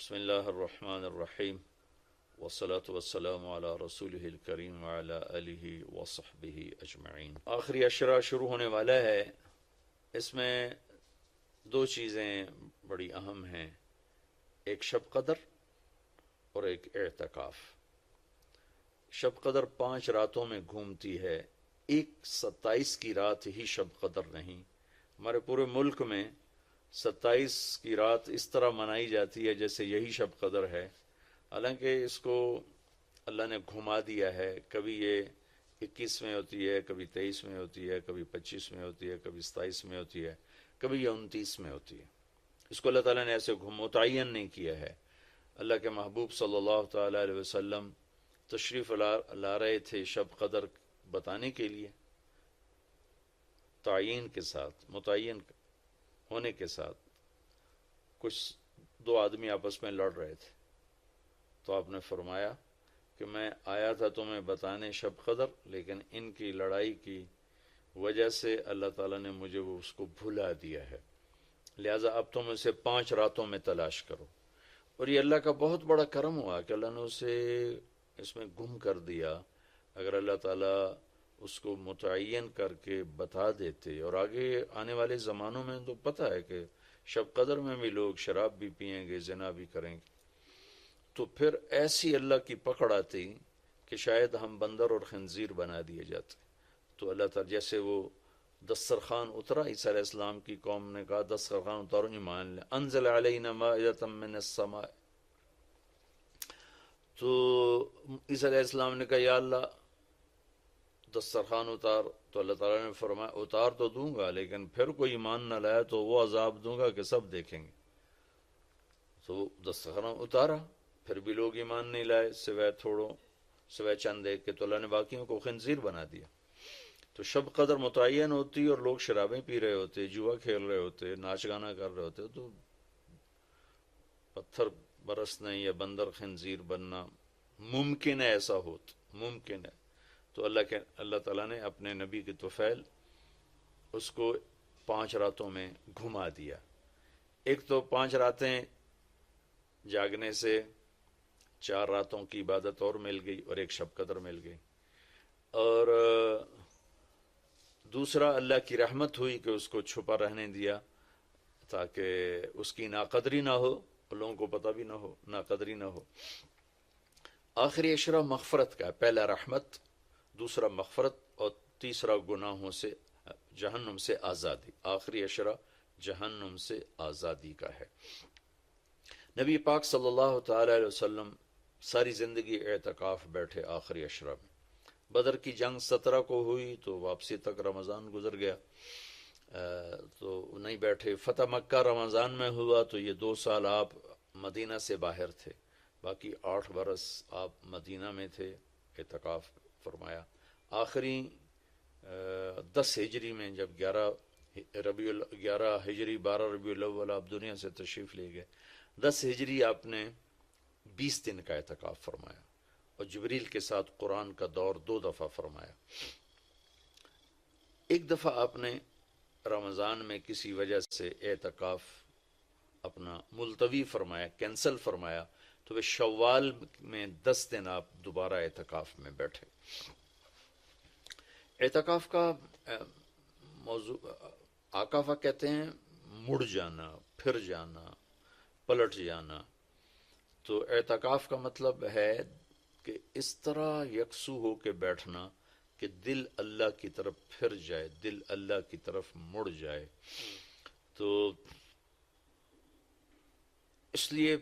بسم اللہ الرحمن الرحیم والصلاة والسلام علی رسولہ الکریم وعلی آلہ وصحبہ اجمعین۔ آخری عشرہ شروع ہونے والا ہے۔ اس میں دو چیزیں بڑی اہم ہیں، ایک شب قدر اور ایک اعتکاف۔ شب قدر 5 راتوں میں گھومتی ہے، ایک 27 کی رات ہی شب قدر نہیں۔ ہمارے پورے ملک میں 27 کی رات اس طرح منائی جاتی ہے جیسے یہی شب قدر ہے، حالانکہ اس کو اللہ نے گھما دیا ہے۔ کبھی یہ 21 میں ہوتی ہے، کبھی 23 میں ہوتی ہے، کبھی 25 میں ہوتی ہے، کبھی 27 میں ہوتی ہے، کبھی یہ 29 میں ہوتی ہے۔ اس کو اللہ تعالیٰ نے ایسے متعین نہیں کیا ہے۔ اللہ کے محبوب صلی اللہ تعالیٰ علیہ وسلم تشریف لا رہے تھے شب قدر بتانے کے لیے، تعین کے ساتھ، متعین ہونے کے ساتھ۔ کچھ 2 آدمی آپس میں لڑ رہے تھے، تو آپ نے فرمایا کہ میں آیا تھا تمہیں بتانے شب قدر، لیکن ان کی لڑائی کی وجہ سے اللہ تعالیٰ نے مجھے اس کو بھلا دیا ہے، لہٰذا اب تم اسے 5 راتوں میں تلاش کرو۔ اور یہ اللہ کا بہت بڑا کرم ہوا کہ اللہ نے اسے اس میں گم کر دیا۔ اگر اللہ تعالیٰ اس کو متعین کر کے بتا دیتے، اور آگے آنے والے زمانوں میں تو پتہ ہے کہ شب قدر میں بھی لوگ شراب بھی پئیں گے، زنا بھی کریں گے، تو پھر ایسی اللہ کی پکڑ آتی کہ شاید ہم بندر اور خنزیر بنا دیے جاتے۔ تو اللہ تعالیٰ جیسے وہ دسترخوان اترا، عیسیٰ علیہ السلام کی قوم نے کہا دسترخوان اتارو، ایمان لیں، انزل علینا مائدۃ من السماء، تو عیسیٰ علیہ السلام نے کہا یا اللہ دسترخوان اتار، تو اللہ تعالیٰ نے فرمایا اتار تو دوں گا، لیکن پھر کوئی ایمان نہ لایا تو وہ عذاب دوں گا کہ سب دیکھیں گے۔ تو دسترخوان اتارا، پھر بھی لوگ ایمان نہیں لائے، سوائے چند ایک کے، تو اللہ نے باقیوں کو خنزیر بنا دیا۔ تو شب قدر متعین ہوتی اور لوگ شرابیں پی رہے ہوتے، جوا کھیل رہے ہوتے، ناچ گانا کر رہے ہوتے، تو پتھر برسنے یا بندر خنزیر بننا ممکن ہے، ایسا ممکن ہے۔ تو اللہ تعالیٰ نے اپنے نبی کی طفیل اس کو 5 راتوں میں گھما دیا۔ ایک تو 5 راتیں جاگنے سے 4 راتوں کی عبادت اور مل گئی، اور ایک شب قدر مل گئی۔ اور دوسرا اللہ کی رحمت ہوئی کہ اس کو چھپا رہنے دیا تاکہ اس کی ناقدری نہ ہو، لوگوں کو پتہ بھی نہ ہو، ناقدری نہ ہو۔ آخری عشرہ مغفرت کا ہے، پہلا رحمت، دوسرا مغفرت، اور تیسرا گناہوں سے، جہنم سے آزادی۔ آخری عشرہ جہنم سے آزادی کا ہے۔ نبی پاک صلی اللہ تعالی علیہ وسلم ساری زندگی اعتکاف بیٹھے آخری عشرہ میں۔ بدر کی جنگ 17 کو ہوئی تو واپسی تک رمضان گزر گیا، تو نہیں بیٹھے۔ فتح مکہ رمضان میں ہوا تو یہ 2 سال آپ مدینہ سے باہر تھے، باقی 8 برس آپ مدینہ میں تھے، اعتکاف فرمایا۔ آخری 10 ہجری میں جب 11 ہجری 12 ربیع الاول آپ دنیا سے تشریف لے گئے، 10 ہجری آپ نے 20 دن کا اعتکاف فرمایا، اور جبریل کے ساتھ قرآن کا دور 2 دفعہ فرمایا۔ ایک دفعہ آپ نے رمضان میں کسی وجہ سے اعتکاف اپنا ملتوی فرمایا، کینسل فرمایا، تو وہ شوال میں 10 دن آپ دوبارہ اعتکاف میں بیٹھے۔ اعتکاف کا موضوع عاکفہ کہتے ہیں مڑ جانا، پھر جانا، پلٹ جانا۔ تو اعتکاف کا مطلب ہے کہ اس طرح یکسو ہو کے بیٹھنا کہ دل اللہ کی طرف پھر جائے، دل اللہ کی طرف مڑ جائے۔ تو اس لیے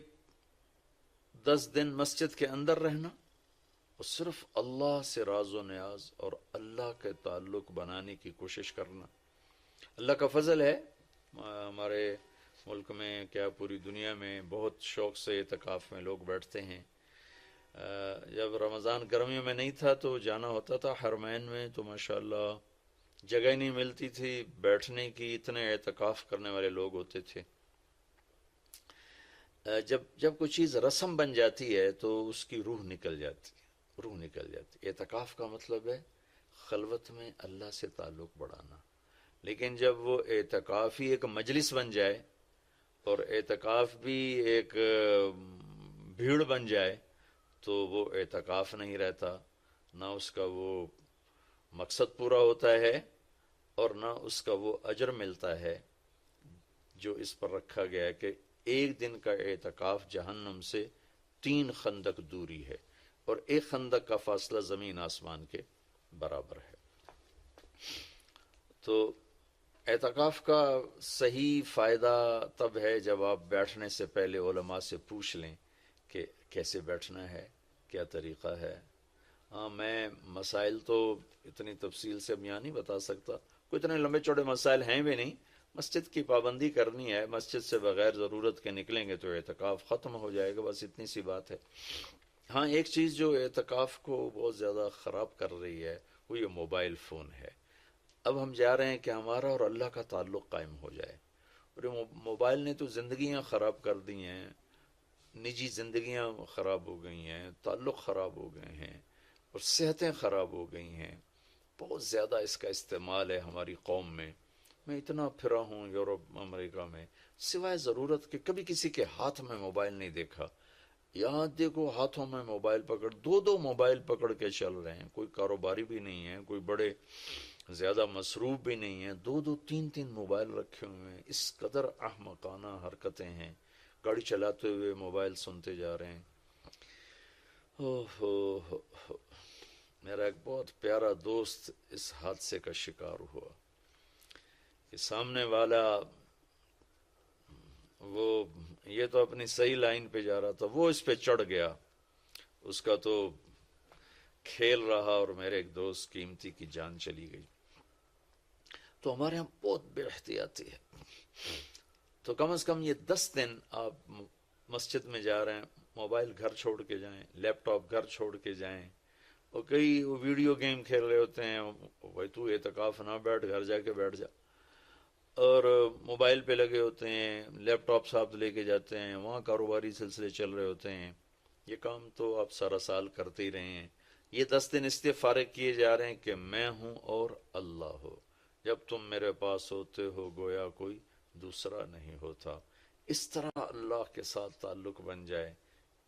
10 دن مسجد کے اندر رہنا اور صرف اللہ سے راز و نیاز اور اللہ کے تعلق بنانے کی کوشش کرنا۔ اللہ کا فضل ہے، ہمارے ملک میں کیا پوری دنیا میں بہت شوق سے اعتکاف میں لوگ بیٹھتے ہیں۔ جب رمضان گرمیوں میں نہیں تھا تو جانا ہوتا تھا حرمین میں، تو ماشاءاللہ جگہ ہی نہیں ملتی تھی بیٹھنے کی، اتنے اعتکاف کرنے والے لوگ ہوتے تھے۔ جب کوئی چیز رسم بن جاتی ہے تو اس کی روح نکل جاتی۔ اعتکاف کا مطلب ہے خلوت میں اللہ سے تعلق بڑھانا۔ لیکن جب وہ اعتکاف ہی ایک مجلس بن جائے اور اعتکاف بھی ایک بھیڑ بن جائے تو وہ اعتکاف نہیں رہتا، نہ اس کا وہ مقصد پورا ہوتا ہے اور نہ اس کا وہ اجر ملتا ہے جو اس پر رکھا گیا ہے کہ ایک دن کا اعتکاف جہنم سے 3 خندق دوری ہے، اور ایک خندق کا فاصلہ زمین آسمان کے برابر ہے۔ تو اعتکاف کا صحیح فائدہ تب ہے جب آپ بیٹھنے سے پہلے علماء سے پوچھ لیں کہ کیسے بیٹھنا ہے، کیا طریقہ ہے۔ ہاں، میں مسائل تو اتنی تفصیل سے اب یہاں نہیں بتا سکتا، کوئی اتنے لمبے چوڑے مسائل ہیں بھی نہیں۔ مسجد کی پابندی کرنی ہے، مسجد سے بغیر ضرورت کے نکلیں گے تو اعتکاف ختم ہو جائے گا، بس اتنی سی بات ہے۔ ہاں، ایک چیز جو اعتکاف کو بہت زیادہ خراب کر رہی ہے وہ یہ موبائل فون ہے۔ اب ہم چاہ رہے ہیں کہ ہمارا اور اللہ کا تعلق قائم ہو جائے، اور یہ موبائل نے تو زندگیاں خراب کر دی ہیں، نجی زندگیاں خراب ہو گئی ہیں، تعلق خراب ہو گئے ہیں، اور صحتیں خراب ہو گئی ہیں۔ بہت زیادہ اس کا استعمال ہے ہماری قوم میں۔ میں اتنا پھرا ہوں یورپ امریکہ میں، سوائے ضرورت کہ کبھی کسی کے ہاتھ میں موبائل نہیں دیکھا۔ یہاں دیکھو ہاتھوں میں موبائل پکڑ، 2 موبائل پکڑ کے چل رہے ہیں، کوئی کاروباری بھی نہیں ہے، کوئی بڑے زیادہ مصروف بھی نہیں ہیں، 2 3 موبائل رکھے ہوئے ہیں۔ اس قدر احمقانہ حرکتیں ہیں، گاڑی چلاتے ہوئے موبائل سنتے جا رہے ہیں۔ اوہ، میرا ایک بہت پیارا دوست اس حادثے کا شکار ہوا کہ سامنے والا، وہ یہ تو اپنی صحیح لائن پہ جا رہا تھا، وہ اس پہ چڑھ گیا، اس کا تو کھیل رہا، اور میرے ایک دوست قیمتی کی جان چلی گئی۔ تو ہمارے یہاں بہت بے احتیاطی ہے۔ تو کم از کم یہ 10 دن آپ مسجد میں جا رہے ہیں، موبائل گھر چھوڑ کے جائیں، لیپ ٹاپ گھر چھوڑ کے جائیں، اور کئی ویڈیو گیم کھیل رہے ہوتے ہیں، بھائی تو اعتکاف نہ بیٹھ، گھر جا کے بیٹھ جا، اور موبائل پہ لگے ہوتے ہیں، لیپ ٹاپ ساتھ لے کے جاتے ہیں، وہاں کاروباری سلسلے چل رہے ہوتے ہیں۔ یہ کام تو آپ سارا سال کرتے ہی رہے ہیں۔ یہ 10 دن اس لیے فارغ کیے جا رہے ہیں کہ میں ہوں اور اللہ ہو، جب تم میرے پاس ہوتے ہو گویا کوئی دوسرا نہیں ہوتا۔ اس طرح اللہ کے ساتھ تعلق بن جائے،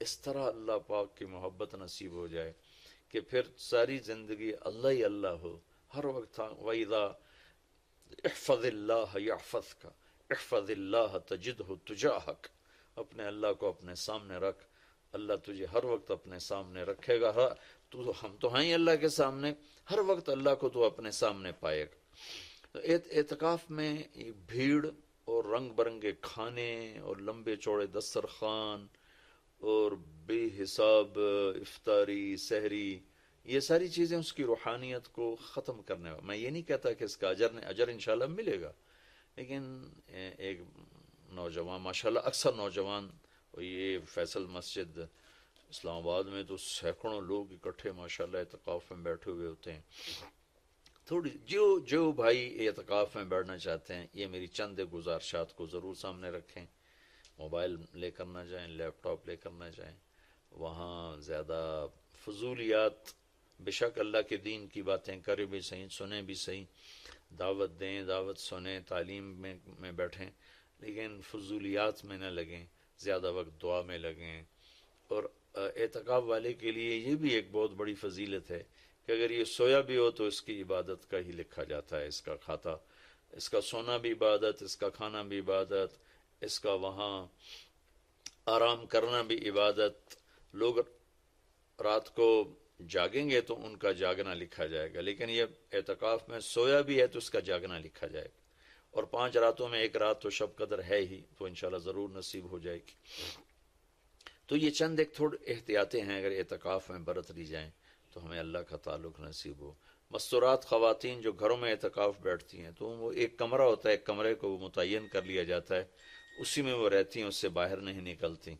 اس طرح اللہ پاک کی محبت نصیب ہو جائے کہ پھر ساری زندگی اللہ ہی اللہ ہو ہر وقت۔ وَإِذَا احفظ اللہ یحفظک، احفظ اللہ تجدہ تجاہک، اپنے اللہ کو اپنے سامنے رکھ، اللہ تجھے ہر وقت اپنے سامنے رکھے گا۔ ہم تو ہیں اللہ کے سامنے، ہر وقت اللہ کو تو اپنے سامنے پائے گا۔ اعتکاف میں بھیڑ اور رنگ برنگے کھانے اور لمبے چوڑے دسترخوان اور بے حساب افطاری سحری، یہ ساری چیزیں اس کی روحانیت کو ختم کرنے والا۔ میں یہ نہیں کہتا کہ اس کا اجر انشاءاللہ ملے گا، لیکن ایک نوجوان ماشاءاللہ، اکثر نوجوان، یہ فیصل مسجد اسلام آباد میں تو سینکڑوں لوگ اکٹھے ماشاءاللہ اعتکاف میں بیٹھے ہوئے ہوتے ہیں۔ تھوڑی جو بھائی اعتکاف میں بیٹھنا چاہتے ہیں، یہ میری چند گزارشات کو ضرور سامنے رکھیں۔ موبائل لے کر نہ جائیں، لیپ ٹاپ لے کر نہ جائیں، وہاں زیادہ فضولیات، بے شک اللہ کے دین کی باتیں کریں بھی صحیح، سنیں بھی صحیح، دعوت دیں، دعوت سنیں، تعلیم میں بیٹھیں، لیکن فضولیات میں نہ لگیں، زیادہ وقت دعا میں لگیں۔ اور اعتکاف والے کے لیے یہ بھی ایک بہت بڑی فضیلت ہے کہ اگر یہ سویا بھی ہو تو اس کی عبادت کا ہی لکھا جاتا ہے، اس کا کھاتا، اس کا سونا بھی عبادت، اس کا کھانا بھی عبادت، اس کا وہاں آرام کرنا بھی عبادت۔ لوگ رات کو جاگیں گے تو ان کا جاگنا لکھا جائے گا، لیکن یہ اعتکاف میں سویا بھی ہے تو اس کا جاگنا لکھا جائے گا۔ اور 5 راتوں میں ایک رات تو شب قدر ہے ہی، تو انشاءاللہ ضرور نصیب ہو جائے گی۔ تو یہ چند ایک تھوڑے احتیاطیں ہیں، اگر اعتکاف میں برت لی جائیں تو ہمیں اللہ کا تعلق نصیب ہو۔ مستورات خواتین جو گھروں میں اعتکاف بیٹھتی ہیں تو وہ ایک کمرہ ہوتا ہے، ایک کمرے کو متعین کر لیا جاتا ہے، اسی میں وہ رہتی ہیں، اس سے باہر نہیں نکلتی،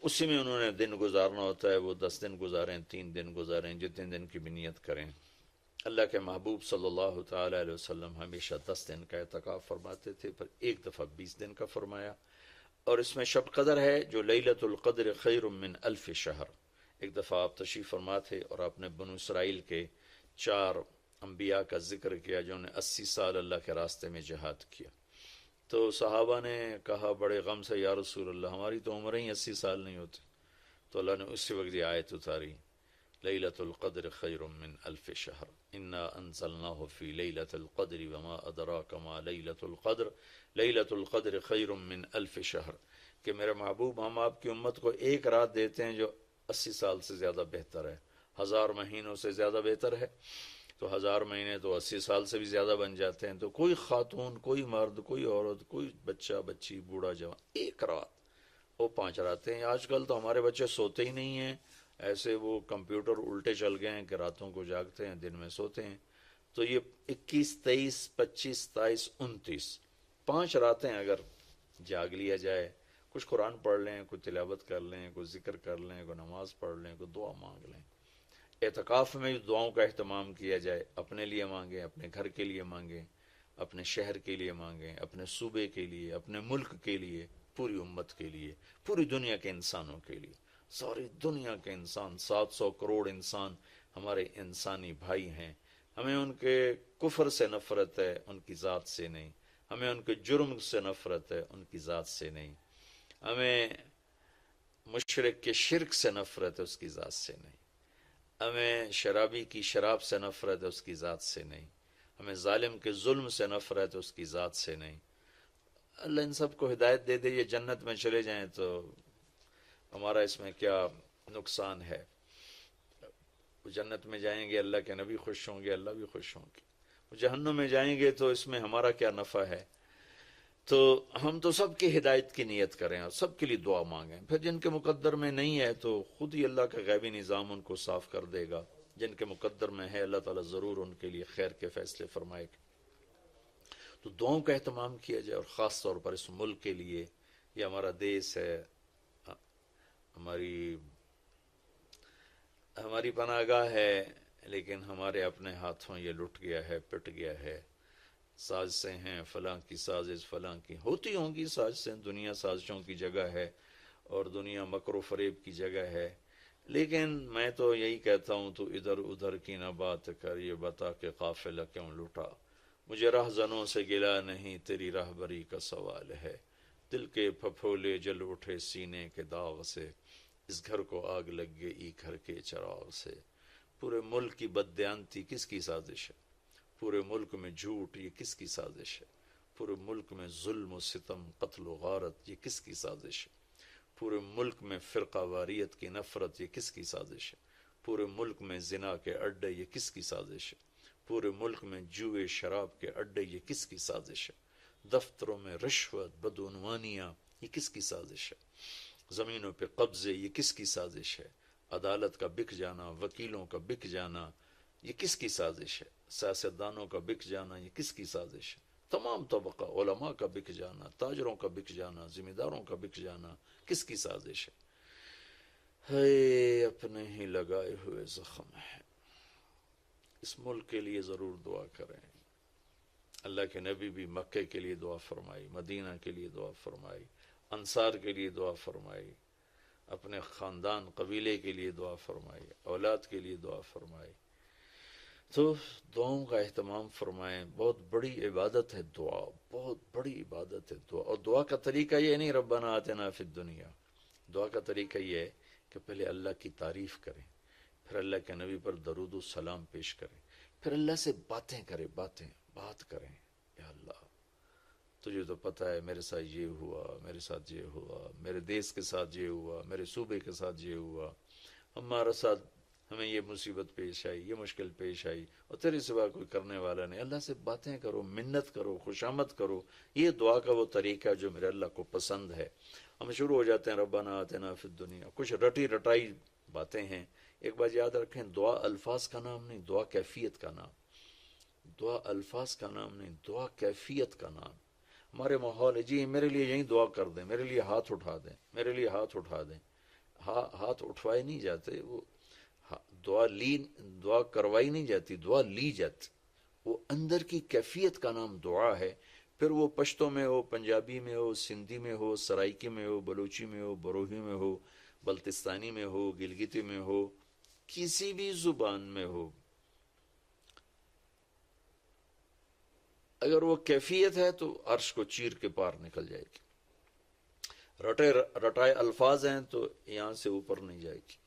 اسی میں انہوں نے دن گزارنا ہوتا ہے۔ وہ 10 دن گزاریں، 3 دن گزاریں، جتنے دن کی بھی نیت کریں۔ اللہ کے محبوب صلی اللہ تعالی علیہ وسلم ہمیشہ 10 دن کا اعتکاف فرماتے تھے، پر ایک دفعہ 20 دن کا فرمایا۔ اور اس میں شب قدر ہے جو لیلۃ القدر خیر من 1000 شہر۔ ایک دفعہ آپ تشریف فرما تھے اور آپ نے بنو اسرائیل کے 4 انبیاء کا ذکر کیا جنہوں نے 80 سال اللہ کے راستے میں جہاد کیا۔ تو صحابہ نے کہا بڑے غم سے، یا رسول اللہ ہماری تو عمریں ہی 80 سال نہیں ہوتی. تو اللہ نے اسی وقت یہ آیت اتاری، لیلۃ القدر خیر من الف شہر انا انزلناہ فی لیلۃ القدر وما ادراک ما لیلۃ القدر لیلۃ القدر خیر من الف شہر، کہ میرے محبوب ہم آپ کی امت کو ایک رات دیتے ہیں جو 80 سال سے زیادہ بہتر ہے، 1000 مہینوں سے زیادہ بہتر ہے. تو 1000 مہینے تو 80 سال سے بھی زیادہ بن جاتے ہیں. تو کوئی خاتون، کوئی مرد، کوئی عورت، کوئی بچہ بچی، بوڑھا جوان، ایک رات، وہ 5 راتیں ہیں. آج کل تو ہمارے بچے سوتے ہی نہیں ہیں، ایسے وہ کمپیوٹر الٹے چل گئے ہیں کہ راتوں کو جاگتے ہیں دن میں سوتے ہیں. تو یہ 21، 23، 25، 27، 29، 5 راتیں اگر جاگ لیا جائے، کچھ قرآن پڑھ لیں، کچھ تلاوت کر لیں، کچھ ذکر کر لیں، کوئی نماز پڑھ لیں، کوئی دعا مانگ لیں. اعتکاف میں بھی دعاؤں کا اہتمام کیا جائے، اپنے لیے مانگیں، اپنے گھر کے لیے مانگیں، اپنے شہر کے لیے مانگیں، اپنے صوبے کے لیے، اپنے ملک کے لیے، پوری امت کے لیے، پوری دنیا کے انسانوں کے لیے. ساری دنیا کے انسان، 700 کروڑ انسان ہمارے انسانی بھائی ہیں. ہمیں ان کے کفر سے نفرت ہے، ان کی ذات سے نہیں. ہمیں ان کے جرم سے نفرت ہے، ان کی ذات سے نہیں. ہمیں مشرک کے شرک سے نفرت ہے، اس کی ذات سے نہیں. ہمیں شرابی کی شراب سے نفرت ہے، اس کی ذات سے نہیں. ہمیں ظالم کے ظلم سے نفرت ہے، اس کی ذات سے نہیں. اللہ ان سب کو ہدایت دے دے، یہ جنت میں چلے جائیں تو ہمارا اس میں کیا نقصان ہے؟ جنت میں جائیں گے، اللہ کے نبی خوش ہوں گے، اللہ بھی خوش ہوں گے. جہنم میں جائیں گے تو اس میں ہمارا کیا نفع ہے؟ تو ہم تو سب کی ہدایت کی نیت کریں اور سب کے لیے دعا مانگیں. پھر جن کے مقدر میں نہیں ہے تو خود ہی اللہ کا غیبی نظام ان کو صاف کر دے گا. جن کے مقدر میں ہے اللہ تعالیٰ ضرور ان کے لیے خیر کے فیصلے فرمائے گا. تو دعاؤں کا اہتمام کیا جائے، اور خاص طور پر اس ملک کے لیے. یہ ہمارا دیس ہے، ہماری پناہ گاہ ہے، لیکن ہمارے اپنے ہاتھوں یہ لٹ گیا ہے، پٹ گیا ہے. سازشیں ہیں، فلاں کی سازش، فلاں کی ہوتی ہوں گی سازشیں. دنیا سازشوں کی جگہ ہے اور دنیا مکر و فریب کی جگہ ہے. لیکن میں تو یہی کہتا ہوں، تو ادھر ادھر کی نہ بات کر، یہ بتا کہ قافلہ کیوں لٹا. مجھے رہزنوں سے گلا نہیں، تیری راہبری کا سوال ہے. دل کے پھپھولے جل اٹھے سینے کے داغ سے، اس گھر کو آگ لگ گئی گھر کے چراغ سے. پورے ملک کی بددیانتی کس کی سازش ہے؟ پورے ملک میں جھوٹ، یہ کس کی سازش ہے؟ پورے ملک میں ظلم و ستم، قتل و غارت، یہ کس کی سازش ہے؟ پورے ملک میں فرقہ واریت کی نفرت، یہ کس کی سازش ہے؟ پورے ملک میں زنا کے اڈے، یہ کس کی سازش ہے؟ پورے ملک میں جوئے شراب کے اڈے، یہ کس کی سازش ہے؟ دفتروں میں رشوت، بدعنوانیاں، یہ کس کی سازش ہے؟ زمینوں پہ قبضے، یہ کس کی سازش ہے؟ عدالت کا بک جانا، وکیلوں کا بک جانا، یہ کس کی سازش ہے؟ سیاستدانوں کا بک جانا، یہ کس کی سازش ہے؟ تمام طبقہ، علماء کا بک جانا، تاجروں کا بک جانا، ذمہ داروں کا بک جانا، کس کی سازش ہے؟ ہے اپنے ہی لگائے ہوئے زخم ہے. اس ملک کے لیے ضرور دعا کریں. اللہ کے نبی بھی مکے کے لیے دعا فرمائی، مدینہ کے لیے دعا فرمائی، انصار کے لیے دعا فرمائی، اپنے خاندان قبیلے کے لیے دعا فرمائی، اولاد کے لیے دعا فرمائی. تو دعاؤں کا اہتمام فرمائیں. بہت بڑی عبادت ہے دعا، بہت بڑی عبادت ہے دعا. اور دعا کا طریقہ یہ نہیں ربنا آتنا فی الدنیا. دعا کا طریقہ یہ ہے کہ پہلے اللہ کی تعریف کریں، پھر اللہ کے نبی پر درود و سلام پیش کریں، پھر اللہ سے باتیں کریں، بات کریں. یا اللہ تجھے تو پتہ ہے میرے ساتھ یہ ہوا، میرے ساتھ یہ ہوا، میرے دیس کے ساتھ یہ ہوا، میرے صوبے کے ساتھ یہ ہوا، ہمارا ساتھ ہمیں یہ مصیبت پیش آئی، یہ مشکل پیش آئی، اور تیرے سوا کوئی کرنے والا نہیں. اللہ سے باتیں کرو، منت کرو، خوشامد کرو. یہ دعا کا وہ طریقہ جو میرے اللہ کو پسند ہے. ہم شروع ہو جاتے ہیں ربنا آتنا فی الدنیا، کچھ رٹی رٹائی باتیں ہیں. ایک بات یاد رکھیں، دعا الفاظ کا نام نہیں، دعا کیفیت کا نام. دعا الفاظ کا نام نہیں، دعا کیفیت کا نام. ہمارے ماحول ہے جی میرے لیے یہیں دعا کر دیں، میرے لیے ہاتھ اٹھا دیں، میرے لیے ہاتھ اٹھا دیں. ہاتھ اٹھوائے نہیں جاتے، وہ دعا کروائی نہیں جاتی، دعا لی جاتی. وہ اندر کی کیفیت کا نام دعا ہے. پھر وہ پشتو میں ہو، پنجابی میں ہو، سندھی میں ہو، سرائکی میں ہو، بلوچی میں ہو، بروہی میں ہو، بلتستانی میں ہو، گلگتی میں ہو، کسی بھی زبان میں ہو. اگر وہ کیفیت ہے تو عرش کو چیر کے پار نکل جائے گی، رٹائے الفاظ ہیں تو یہاں سے اوپر نہیں جائے گی۔